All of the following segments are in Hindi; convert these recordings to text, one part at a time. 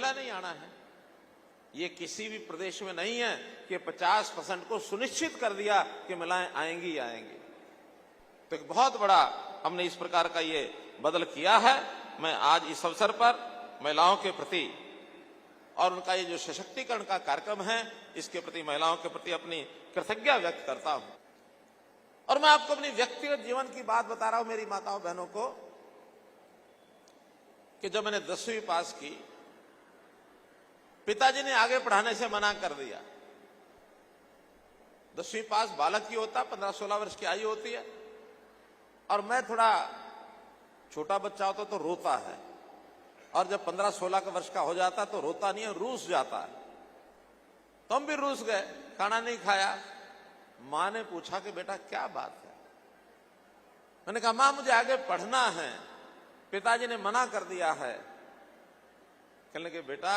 महिला नहीं आना है। ये किसी भी प्रदेश में नहीं है कि 50% को सुनिश्चित कर दिया कि महिलाएं आएंगी आएंगी। तो एक बहुत बड़ा हमने इस प्रकार का ये बदल किया है। मैं आज इस अवसर पर महिलाओं के प्रति और उनका ये जो सशक्तिकरण का कार्यक्रम है, इसके प्रति महिलाओं के प्रति अपनी कृतज्ञता व्यक्त करता हूं। और मैं आपको अपनी व्यक्तिगत जीवन की बात बता रहा हूं मेरी माताओं बहनों को, कि जब मैंने 10वीं पास की, पिताजी ने आगे पढ़ाने से मना कर दिया। 10वीं पास बालक की होता, 15-16 वर्ष की आयु होती है, और मैं थोड़ा छोटा बच्चा होता तो रोता है, और जब 15-16 वर्ष का हो जाता तो रोता नहीं है, रूस जाता है। तो हम भी रूस गए, खाना नहीं खाया। मां ने पूछा कि बेटा क्या बात है? मैंने कहा मां मुझे आगे पढ़ना है, पिताजी ने मना कर दिया है। कहने के बेटा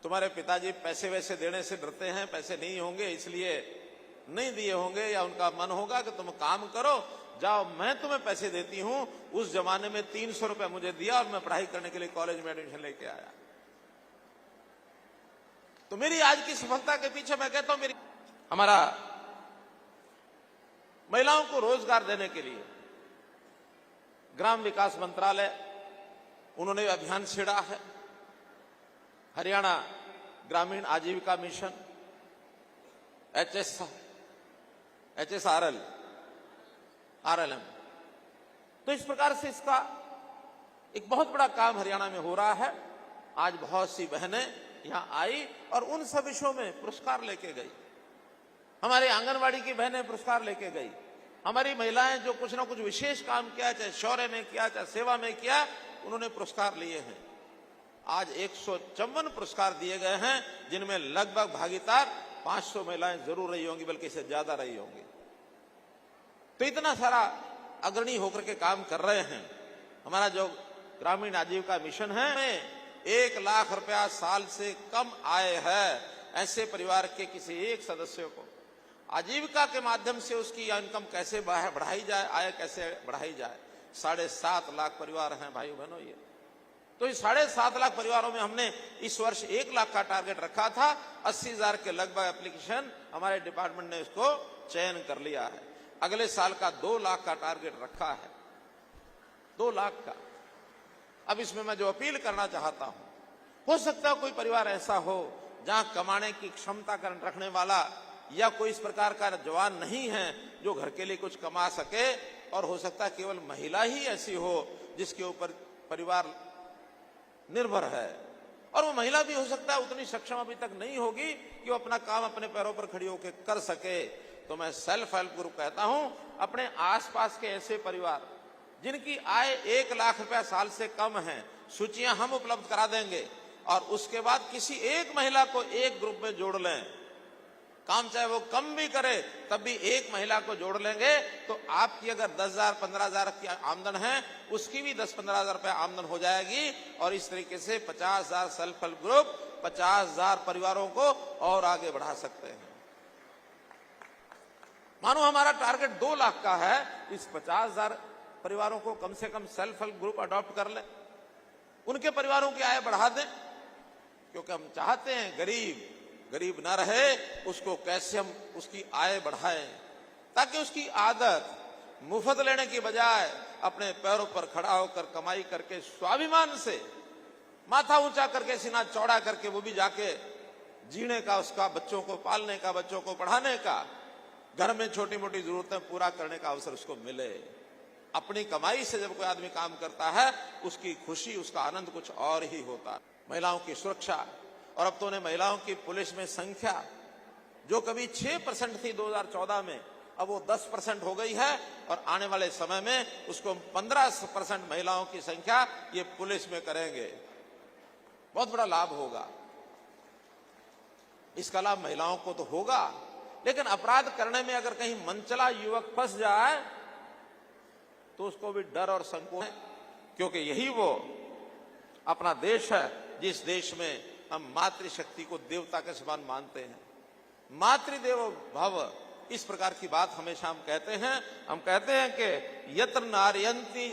तुम्हारे पिताजी पैसे वैसे देने से डरते हैं, पैसे नहीं होंगे इसलिए नहीं दिए होंगे, या उनका मन होगा कि तुम काम करो, जाओ मैं तुम्हें पैसे देती हूं। उस जमाने में 300 रुपए मुझे दिया और मैं पढ़ाई करने के लिए कॉलेज में एडमिशन लेके आया। तो मेरी आज की सफलता के पीछे मैं कहता हूं हमारा महिलाओं को रोजगार देने के लिए ग्राम विकास मंत्रालय उन्होंने अभियान छेड़ा है। हरियाणा ग्रामीण आजीविका मिशन RLM, तो इस प्रकार से इसका एक बहुत बड़ा काम हरियाणा में हो रहा है। आज बहुत सी बहनें यहां आई और उन सब विषयों में पुरस्कार लेके गई। हमारे आंगनवाड़ी की बहनें पुरस्कार लेके गई। हमारी महिलाएं जो कुछ ना कुछ विशेष काम किया, चाहे शौर्य में किया, चाहे सेवा में किया, उन्होंने पुरस्कार लिए हैं। आज 154 पुरस्कार दिए गए हैं, जिनमें लगभग भागीदार 500 महिलाएं जरूर रही होंगी, बल्कि इससे ज्यादा रही होंगी। तो इतना सारा अग्रणी होकर के काम कर रहे हैं। हमारा जो ग्रामीण आजीविका मिशन है, 1 लाख रुपया साल से कम आय है, ऐसे परिवार के किसी एक सदस्य को आजीविका के माध्यम से उसकी इनकम कैसे बढ़ाई जाए, आय कैसे बढ़ाई जाए। 7.5 लाख परिवार हैं भाई बहनों ये। तो इस 7.5 लाख परिवारों में हमने इस वर्ष 1 लाख का टारगेट रखा था। 80,000 के लगभग एप्लीकेशन हमारे डिपार्टमेंट ने इसको चयन कर लिया है। अगले साल का 2 लाख का टारगेट रखा है, 2 लाख का। अब इसमें मैं जो अपील करना चाहता हूं, हो सकता है कोई परिवार ऐसा हो जहां कमाने की क्षमता रखने वाला या कोई इस प्रकार का जवान नहीं है जो घर के लिए कुछ कमा सके, और हो सकता है केवल महिला ही ऐसी हो जिसके ऊपर परिवार निर्भर है, और वो महिला भी हो सकता है उतनी सक्षम अभी तक नहीं होगी कि वो अपना काम अपने पैरों पर खड़ी होकर कर सके। तो मैं सेल्फ हेल्प ग्रुप कहता हूं, अपने आसपास के ऐसे परिवार जिनकी आय 1 लाख रुपया साल से कम है, सूचियां हम उपलब्ध करा देंगे, और उसके बाद किसी एक महिला को एक ग्रुप में जोड़ लें। काम चाहे वो कम भी करे, तब भी एक महिला को जोड़ लेंगे तो आपकी अगर 10,000 15,000 की आमदन है, उसकी भी 10-15,000 रुपया आमदन हो जाएगी। और इस तरीके से 50,000 सेल्फ हेल्प ग्रुप 50,000 परिवारों को और आगे बढ़ा सकते हैं। मानो हमारा टारगेट 2 लाख का है, इस 50,000 परिवारों को कम से कम सेल्फ हेल्प ग्रुप अडॉप्ट कर ले, उनके परिवारों की आय बढ़ा दें। क्योंकि हम चाहते हैं गरीब ना रहे, उसको कैसे हम उसकी आय बढ़ाएं, ताकि उसकी आदत मुफ्त लेने की बजाय अपने पैरों पर खड़ा होकर कमाई करके स्वाभिमान से माथा ऊंचा करके सीना चौड़ा करके वो भी जाके जीने का, उसका बच्चों को पालने का, बच्चों को पढ़ाने का, घर में छोटी मोटी जरूरतें पूरा करने का अवसर उसको मिले। अपनी कमाई से जब कोई आदमी काम करता है, उसकी खुशी, उसका आनंद कुछ और ही होता है। महिलाओं की सुरक्षा, और अब तो उन्हें महिलाओं की पुलिस में संख्या जो कभी 6% थी 2014 में, अब वो 10% हो गई है, और आने वाले समय में उसको 15% महिलाओं की संख्या ये पुलिस में करेंगे। बहुत बड़ा लाभ होगा। इसका लाभ महिलाओं को तो होगा, लेकिन अपराध करने में अगर कहीं मनचला युवक फंस जाए तो उसको भी डर और संकोच है, क्योंकि यही वो अपना देश है जिस देश में हम मातृशक्ति को देवता के समान मानते हैं। मातृदेवो भव, इस प्रकार की बात हमेशा हम कहते हैं। हम कहते हैं कि यत्र नारयन्ति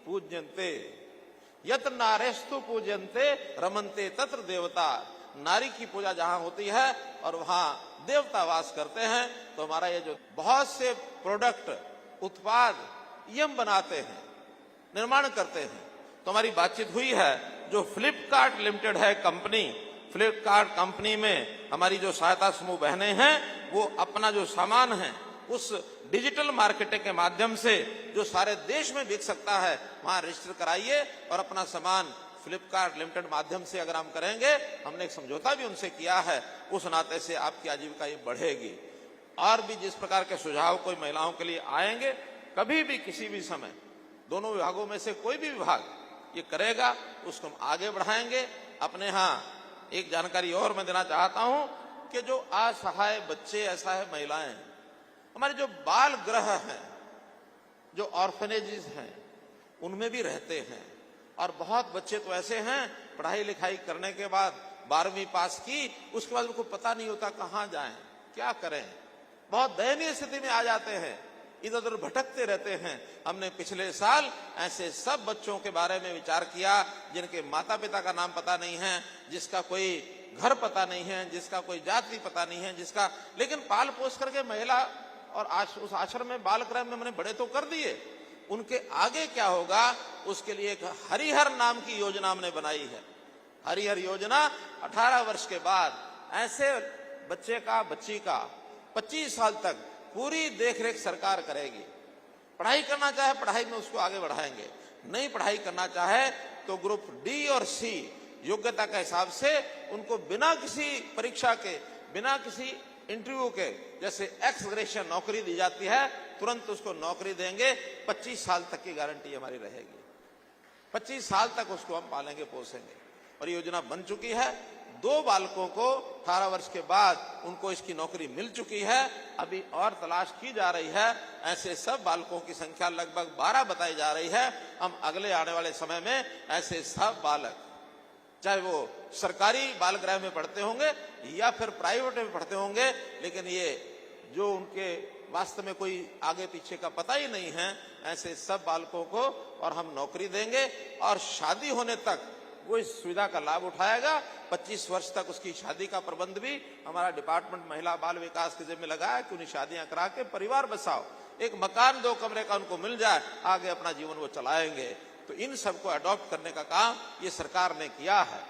पूज्यन्ते, यत नारेस्तु पूजन्ते रमन्ते तत्र देवता। नारी की पूजा जहां होती है और वहां देवता वास करते हैं। तो हमारा ये जो बहुत से प्रोडक्ट उत्पाद ये हम बनाते हैं, निर्माण करते हैं। तो हमारी बातचीत हुई है, जो फ्लिपकार्ट लिमिटेड है कंपनी, फ्लिपकार्ट कंपनी में हमारी जो सहायता समूह बहनें हैं, वो अपना जो सामान है उस डिजिटल मार्केटिंग के माध्यम से जो सारे देश में बिक सकता है, वहां रजिस्टर कराइए और अपना सामान फ्लिपकार्ट लिमिटेड माध्यम से अगर हम करेंगे, हमने एक समझौता भी उनसे किया है, उस नाते से आपकी आजीविका ये बढ़ेगी। और भी जिस प्रकार के सुझाव कोई महिलाओं के लिए आएंगे, कभी भी किसी भी समय दोनों विभागों में से कोई भी विभाग ये करेगा, उसको हम आगे बढ़ाएंगे। अपने यहाँ एक जानकारी और मैं देना चाहता हूं कि जो असहाय बच्चे, असहाय महिलाएं, हमारे जो बाल गृह हैं, जो ऑर्फनेजेस हैं, उनमें भी रहते हैं। और बहुत बच्चे तो ऐसे हैं, पढ़ाई लिखाई करने के बाद 12वीं पास की, उसके बाद उनको पता नहीं होता कहाँ जाएं, क्या करें, बहुत दयनीय स्थिति में आ जाते हैं, इधर उधर भटकते रहते हैं। हमने पिछले साल ऐसे सब बच्चों के बारे में विचार किया जिनके माता पिता का नाम पता नहीं है, जिसका कोई घर पता नहीं है, जिसका कोई जाति पता नहीं है, जिसका, लेकिन पाल पोस करके महिला और उस आश्रम में, बाल गृह में हमने बड़े तो कर दिए। उनके आगे क्या होगा, उसके लिए एक हरिहर नाम की योजना हमने बनाई है। हरिहर योजना 18 वर्ष के बाद ऐसे बच्चे का, बच्ची का 25 साल तक पूरी देखरेख सरकार करेगी। पढ़ाई करना चाहे पढ़ाई में उसको आगे बढ़ाएंगे, नहीं पढ़ाई करना चाहे तो ग्रुप डी और सी योग्यता के हिसाब से उनको बिना किसी परीक्षा के, बिना किसी इंटरव्यू के, जैसे एक्स ग्रेशिया नौकरी दी जाती है, तुरंत उसको नौकरी देंगे। 25 साल तक की गारंटी हमारी रहेगी। 25 साल तक उसको हम पालेंगे, पोसेंगे। और योजना बन चुकी है। 2 बालकों को 18 वर्ष के बाद उनको इसकी नौकरी मिल चुकी है, अभी और तलाश की जा रही है। ऐसे सब बालकों की संख्या लगभग 12 बताई जा रही है। हम अगले आने वाले समय में ऐसे सब बालक, चाहे वो सरकारी बाल गृह में पढ़ते होंगे या फिर प्राइवेट में पढ़ते होंगे, लेकिन ये जो उनके वास्तव में कोई आगे पीछे का पता ही नहीं है, ऐसे सब बालकों को और हम नौकरी देंगे। और शादी होने तक वो इस सुविधा का लाभ उठाएगा। 25 वर्ष तक उसकी शादी का प्रबंध भी हमारा डिपार्टमेंट महिला बाल विकास के जिम्मे लगा है कि उन्हें शादियां करा के परिवार बसाओ, एक मकान 2 कमरे का उनको मिल जाए, आगे अपना जीवन वो चलाएंगे। तो इन सबको अडॉप्ट करने का काम ये सरकार ने किया है।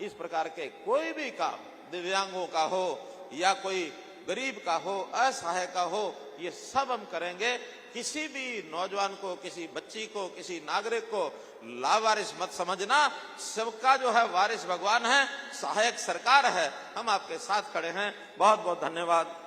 इस प्रकार के कोई भी काम दिव्यांगों का हो या कोई गरीब का हो, असहाय का हो, ये सब हम करेंगे। किसी भी नौजवान को, किसी बच्ची को, किसी नागरिक को लावारिस मत समझना। सबका जो है वारिस भगवान है, सहायक सरकार है। हम आपके साथ खड़े हैं। बहुत बहुत धन्यवाद।